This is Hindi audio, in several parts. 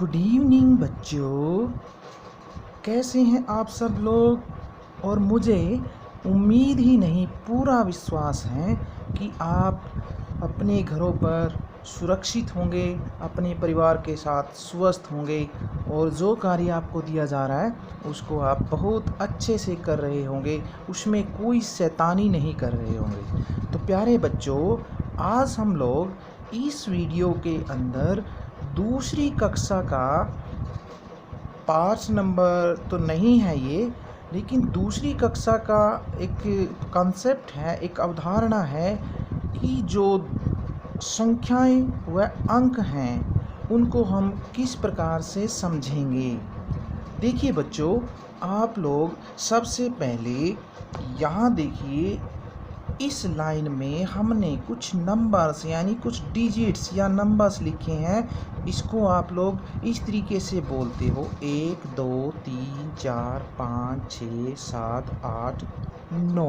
गुड इवनिंग बच्चों, कैसे हैं आप सब लोग। और मुझे उम्मीद ही नहीं पूरा विश्वास है कि आप अपने घरों पर सुरक्षित होंगे, अपने परिवार के साथ स्वस्थ होंगे और जो कार्य आपको दिया जा रहा है उसको आप बहुत अच्छे से कर रहे होंगे, उसमें कोई शैतानी नहीं कर रहे होंगे। तो प्यारे बच्चों, आज हम लोग इस वीडियो के अंदर दूसरी कक्षा का पाँच नंबर तो नहीं है ये, लेकिन दूसरी कक्षा का एक कॉन्सेप्ट है, एक अवधारणा है कि जो संख्याएं व अंक हैं उनको हम किस प्रकार से समझेंगे। देखिए बच्चों, आप लोग सबसे पहले यहाँ देखिए, इस लाइन में हमने कुछ नंबर्स यानी कुछ डिजिट्स या नंबर्स लिखे हैं। इसको आप लोग इस तरीके से बोलते हो 1 2 3 4 5 6 7 8 9।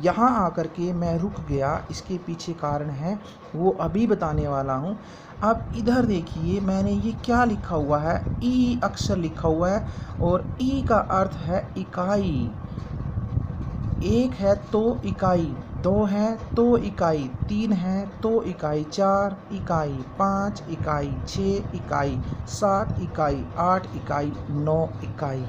यहाँ आकर के मैं रुक गया, इसके पीछे कारण है वो अभी बताने वाला हूँ। अब इधर देखिए, मैंने ये क्या लिखा हुआ है, ई अक्षर लिखा हुआ है और ई का अर्थ है इकाई। एक है तो इकाई, दो है तो इकाई, तीन है तो इकाई, चार इकाई, पाँच इकाई, छः इकाई, सात इकाई, आठ इकाई, नौ इकाई।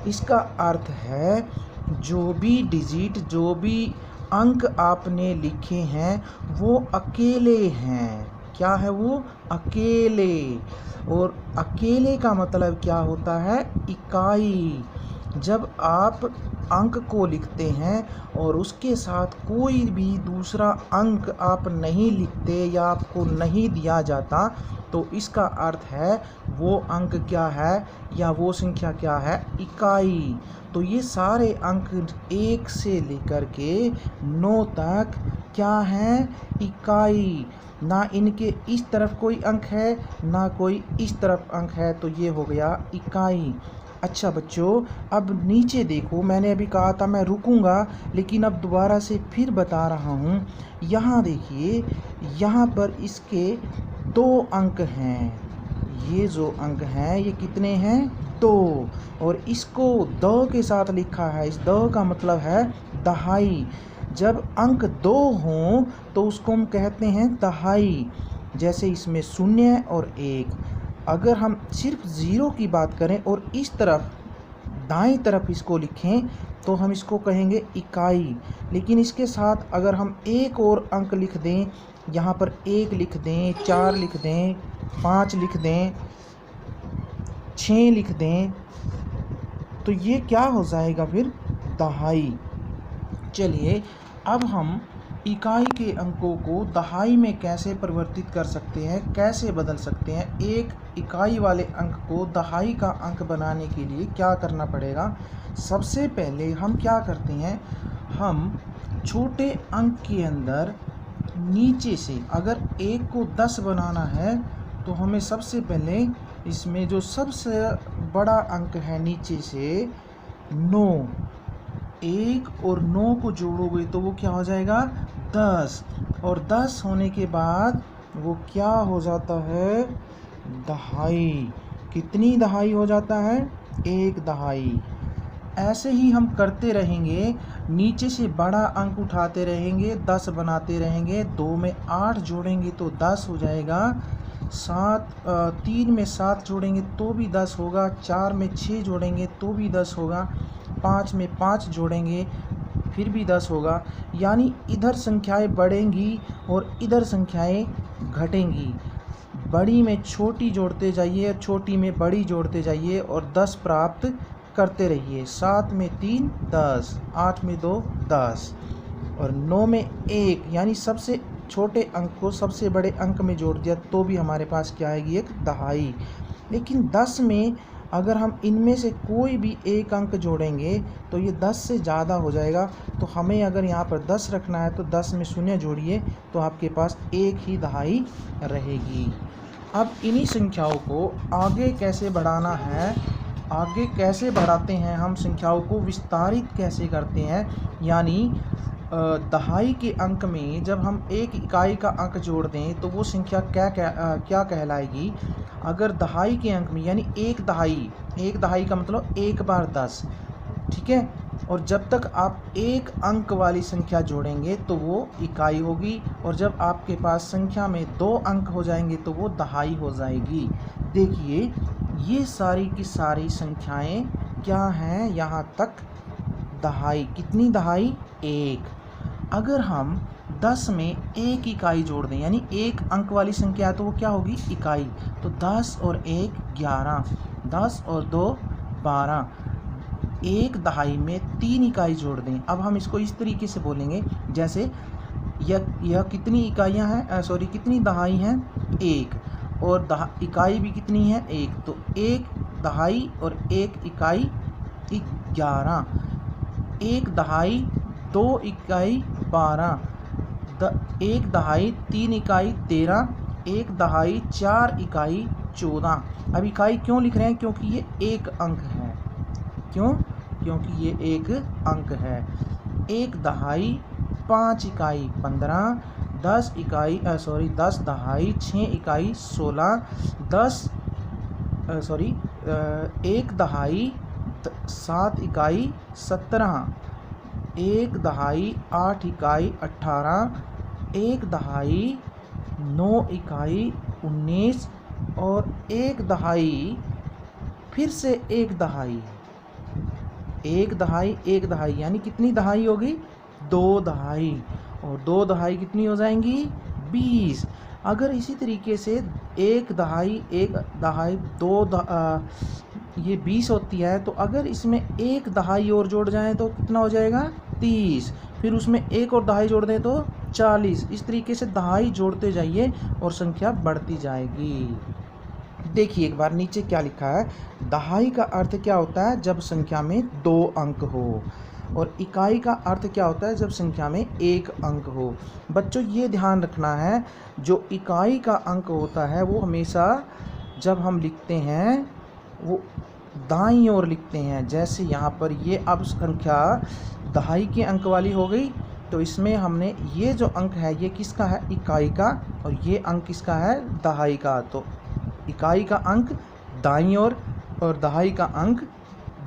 इसका अर्थ है जो भी डिजिट, जो भी अंक आपने लिखे हैं वो अकेले हैं। क्या है वो? अकेले। और अकेले का मतलब क्या होता है? इकाई। जब आप अंक को लिखते हैं और उसके साथ कोई भी दूसरा अंक आप नहीं लिखते या आपको नहीं दिया जाता, तो इसका अर्थ है वो अंक क्या है या वो संख्या क्या है? इकाई। तो ये सारे अंक 1 से लेकर के 9 तक क्या हैं? इकाई। ना इनके इस तरफ कोई अंक है ना कोई इस तरफ अंक है, तो ये हो गया इकाई। अच्छा बच्चों, अब नीचे देखो, मैंने अभी कहा था मैं रुकूंगा, लेकिन अब दोबारा से फिर बता रहा हूँ। यहाँ देखिए, यहाँ पर इसके 2 अंक हैं। ये जो अंक हैं ये कितने हैं? 2। और इसको द के साथ लिखा है। इस द का मतलब है दहाई। जब अंक 2 हों तो उसको हम कहते हैं दहाई। जैसे इसमें 0 और 1। अगर हम सिर्फ ज़ीरो की बात करें और इस तरफ दाईं तरफ इसको लिखें तो हम इसको कहेंगे इकाई। लेकिन इसके साथ अगर हम एक और अंक लिख दें, यहाँ पर 1 लिख दें, 4 लिख दें, 5 लिख दें, 6 लिख दें, तो ये क्या हो जाएगा फिर? दहाई। चलिए, अब हम इकाई के अंकों को दहाई में कैसे परिवर्तित कर सकते हैं, कैसे बदल सकते हैं। एक इकाई वाले अंक को दहाई का अंक बनाने के लिए क्या करना पड़ेगा? सबसे पहले हम क्या करते हैं, हम छोटे अंक के अंदर नीचे से अगर 1 को 10 बनाना है तो हमें सबसे पहले इसमें जो सबसे बड़ा अंक है नीचे से 9, 1 और 9 को जोड़ोगे तो वो क्या हो जाएगा? 10। और 10 होने के बाद वो क्या हो जाता है? दहाई। कितनी दहाई हो जाता है? 1 दहाई। ऐसे ही हम करते रहेंगे, नीचे से बड़ा अंक उठाते रहेंगे, 10 बनाते रहेंगे। 2 में 8 जोड़ेंगे तो 10 हो जाएगा। 3 में 7 जोड़ेंगे तो भी 10 होगा। 4 में 6 जोड़ेंगे तो भी 10 होगा। 5 में 5 जोड़ेंगे फिर भी 10 होगा। यानी इधर संख्याएं बढ़ेंगी और इधर संख्याएं घटेंगी। बड़ी में छोटी जोड़ते जाइए, छोटी में बड़ी जोड़ते जाइए और 10 प्राप्त करते रहिए। 7 में 3 10, 8 में 2 10 और 9 में 1, यानी सबसे छोटे अंक को सबसे बड़े अंक में जोड़ दिया तो भी हमारे पास क्या आएगी? एक दहाई। लेकिन 10 में अगर हम इनमें से कोई भी एक अंक जोड़ेंगे तो ये 10 से ज़्यादा हो जाएगा। तो हमें अगर यहाँ पर 10 रखना है तो 10 में 0 जोड़िए तो आपके पास एक ही दहाई रहेगी। अब इन्हीं संख्याओं को आगे कैसे बढ़ाना है, आगे कैसे बढ़ाते हैं हम, संख्याओं को विस्तारित कैसे करते हैं, यानी दहाई के अंक में जब हम एक इकाई का अंक जोड़ दें तो वो संख्या क्या कहलाएगी? अगर दहाई के अंक में यानी एक दहाई का मतलब 1 बार 10, ठीक है। और जब तक आप एक अंक वाली संख्या जोड़ेंगे तो वो इकाई होगी, और जब आपके पास संख्या में 2 अंक हो जाएंगे तो वो दहाई हो जाएगी। देखिए ये सारी की सारी संख्याएं क्या हैं? यहाँ तक दहाई। कितनी दहाई? 1। अगर हम 10 में एक इकाई जोड़ दें यानी एक अंक वाली संख्या है तो वो क्या होगी? इकाई। तो 10 और 1 11, 10 और 2 12। एक दहाई में 3 इकाई जोड़ दें। अब हम इसको इस तरीके से बोलेंगे जैसे यह कितनी इकाइयाँ हैं, कितनी दहाई हैं? 1। और इकाई भी कितनी है? 1। तो एक दहाई और एक इकाई 11, एक दहाई 2 इकाई 12, एक दहाई 3 इकाई 13, एक दहाई 4 इकाई 14। अब इकाई क्यों लिख रहे हैं? क्योंकि ये एक अंक है। क्यों? क्योंकि ये एक अंक है। एक दहाई 5 इकाई 15, 10 दहाई 6 इकाई 16, एक दहाई 7 इकाई 17, एक दहाई 8 इकाई 18, एक दहाई 9 इकाई 19, और एक दहाई फिर से एक दहाई यानी कितनी दहाई होगी? 2 दहाई। और 2 दहाई कितनी हो जाएंगी? 20। अगर इसी तरीके से एक दहाई ये 20 होती है, तो अगर इसमें एक दहाई और जोड़ जाएं तो कितना हो जाएगा? 30। फिर उसमें एक और दहाई जोड़ दें तो 40। इस तरीके से दहाई जोड़ते जाइए और संख्या बढ़ती जाएगी। देखिए एक बार नीचे क्या लिखा है। दहाई का अर्थ क्या होता है? जब संख्या में 2 अंक हो। और इकाई का अर्थ क्या होता है? जब संख्या में 1 अंक हो। बच्चों ये ध्यान रखना है, जो इकाई का अंक होता है वो हमेशा जब हम लिखते हैं वो दाईं ओर लिखते हैं। जैसे यहाँ पर ये अब संख्या दहाई के अंक वाली हो गई, तो इसमें हमने ये जो अंक है ये किसका है? इकाई का। और ये अंक किसका है? दहाई का। तो इकाई का अंक दाईं ओर और दहाई का अंक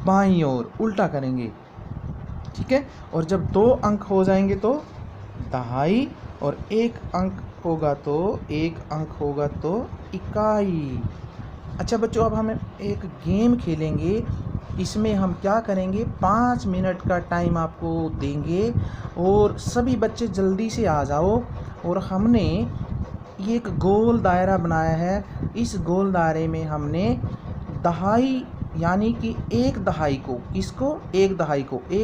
बाईं ओर, उल्टा करेंगे, ठीक है। और जब 2 अंक हो जाएंगे तो दहाई, और एक अंक होगा तो इकाई। अच्छा बच्चों, अब हम एक गेम खेलेंगे। इसमें हम क्या करेंगे, 5 मिनट का टाइम आपको देंगे और सभी बच्चे जल्दी से आ जाओ। और हमने ये एक गोल दायरा बनाया है। इस गोल दायरे में हमने दहाई यानी कि एक दहाई को, किसको? एक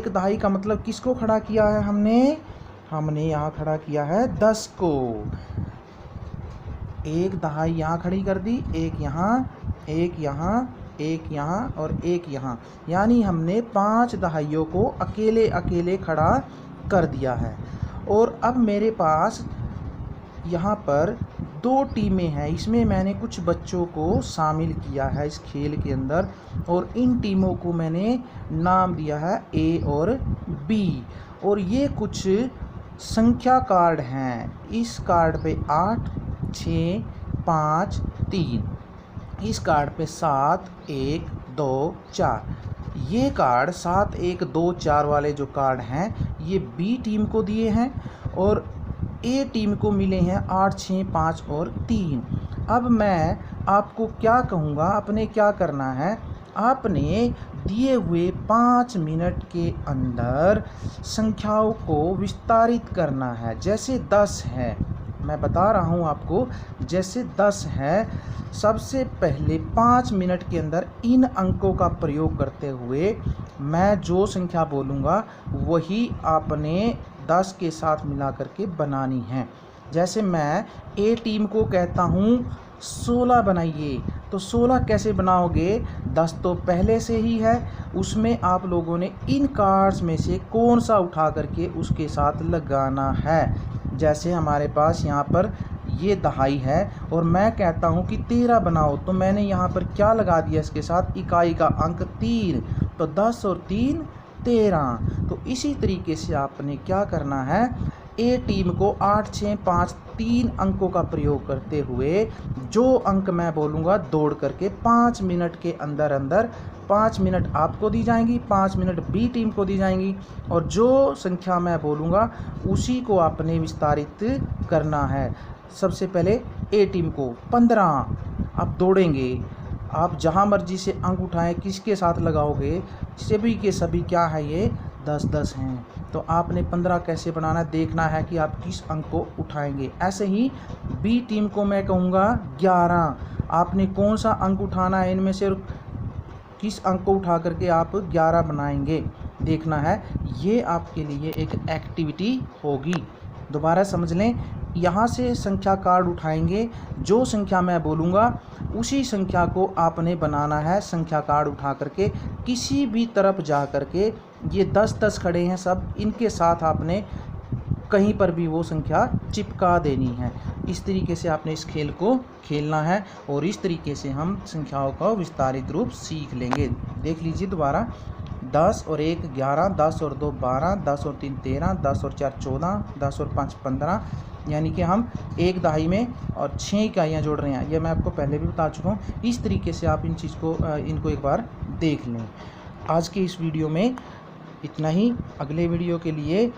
दहाई का मतलब किसको खड़ा किया है हमने यहाँ खड़ा किया है 10 को। एक दहाई यहाँ खड़ी कर दी, एक यहाँ, एक यहाँ, एक यहाँ और एक यहाँ, यानी हमने 5 दहाइयों को अकेले अकेले खड़ा कर दिया है। और अब मेरे पास यहाँ पर 2 टीमें हैं। इसमें मैंने कुछ बच्चों को शामिल किया है इस खेल के अंदर, और इन टीमों को मैंने नाम दिया है A और B। और ये कुछ संख्या कार्ड हैं। इस कार्ड पे 8, 6, 5, 3, इस कार्ड पे 7, 1, 2, 4। ये कार्ड 7, 1, 2, 4 वाले जो कार्ड हैं ये B टीम को दिए हैं, और A टीम को मिले हैं 8, 6, 5 और 3। अब मैं आपको क्या कहूँगा, आपने क्या करना है, आपने दिए हुए 5 मिनट के अंदर संख्याओं को विस्तारित करना है। जैसे 10 है, मैं बता रहा हूँ आपको, जैसे 10 है, सबसे पहले 5 मिनट के अंदर इन अंकों का प्रयोग करते हुए मैं जो संख्या बोलूँगा वही आपने 10 के साथ मिला करके बनानी है। जैसे मैं A टीम को कहता हूँ 16 बनाइए, तो 16 कैसे बनाओगे? 10 तो पहले से ही है, उसमें आप लोगों ने इन कार्ड्स में से कौन सा उठा करके उसके साथ लगाना है। जैसे हमारे पास यहाँ पर ये दहाई है और मैं कहता हूँ कि 13 बनाओ, तो मैंने यहाँ पर क्या लगा दिया इसके साथ? इकाई का अंक 3। तो 10 और 3 13। तो इसी तरीके से आपने क्या करना है, ए टीम को 8 6 5 3 अंकों का प्रयोग करते हुए जो अंक मैं बोलूँगा दौड़ करके 5 मिनट के अंदर अंदर 5 मिनट आपको दी जाएंगी, 5 मिनट बी टीम को दी जाएंगी, और जो संख्या मैं बोलूँगा उसी को आपने विस्तारित करना है। सबसे पहले ए टीम को 15 आप दौड़ेंगे, आप जहाँ मर्जी से अंक उठाएं, किसके साथ लगाओगे, सभी के सभी क्या है ये 10-10 हैं। तो आपने 15 कैसे बनाना है, देखना है कि आप किस अंक को उठाएंगे। ऐसे ही बी टीम को मैं कहूँगा 11, आपने कौन सा अंक उठाना है इनमें से, किस अंक को उठा करके आप 11 बनाएंगे, देखना है। ये आपके लिए एक एक्टिविटी होगी। दोबारा समझ लें, यहाँ से संख्या कार्ड उठाएंगे, जो संख्या मैं बोलूँगा उसी संख्या को आपने बनाना है। संख्या कार्ड उठा करके किसी भी तरफ जा करके, ये 10-10 खड़े हैं सब, इनके साथ आपने कहीं पर भी वो संख्या चिपका देनी है। इस तरीके से आपने इस खेल को खेलना है और इस तरीके से हम संख्याओं का विस्तारित रूप सीख लेंगे। देख लीजिए दोबारा, 10 और 1 11, 10 और 2 12, 10 और 3 13, 10 और 4 14, 10 और 5 15, यानी कि हम एक दहाई में और 6 इकाइयाँ जोड़ रहे हैं। यह मैं आपको पहले भी बता चुका हूँ। इस तरीके से आप इनको एक बार देख लें। आज के इस वीडियो में इतना ही। अगले वीडियो के लिए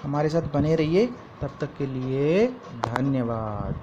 हमारे साथ बने रहिए। तब तक के लिए धन्यवाद।